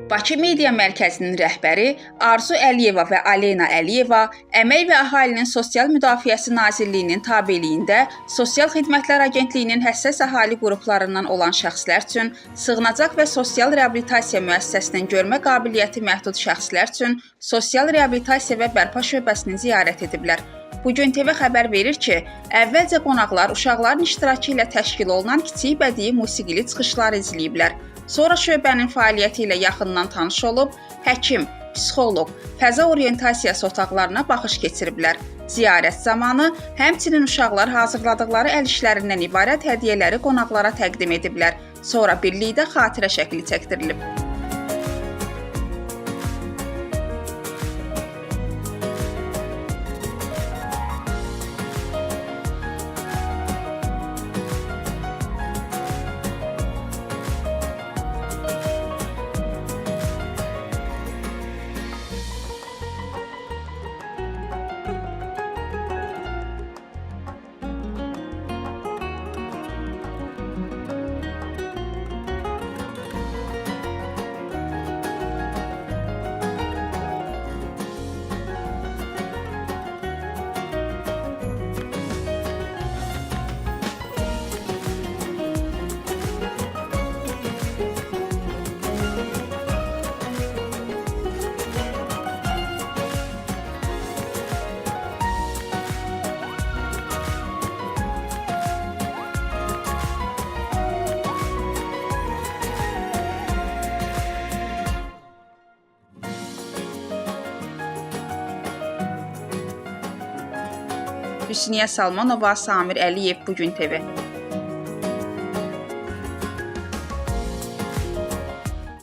Bakı Media Mərkəzinin rəhbəri Arzu Əliyeva və Aleyna Əliyeva Əmək və Əhalinin Sosial Müdafiəsi Nazirliyinin tabeliyində Sosial Xidmətlər Agentliyinin həssas əhali qruplarından olan şəxslər üçün sığınacaq və sosial reabilitasiya müəssisəsinin görmə qabiliyyəti məhdud şəxslər üçün sosial reabilitasiya və bərpa şöbəsini ziyarət ediblər. Bugün TV xəbər verir ki, əvvəlcə qonaqlar uşaqların iştirakı ilə təşkil olunan kiçik bədii musiqili çıxışları izləyiblər. Sonra şöbənin fəaliyyəti ilə yaxından tanış olub, həkim, psixoloq, fəza orientasiyası otaqlarına baxış keçiriblər. Ziyarət zamanı həmçinin uşaqlar hazırladıqları əl işlərindən ibarət hədiyyələri qonaqlara təqdim ediblər. Sonra birlikdə xatirə şəkli çəkdirilib. Hüsniyə Salmanova, Samir Əliyev, Bugün TV.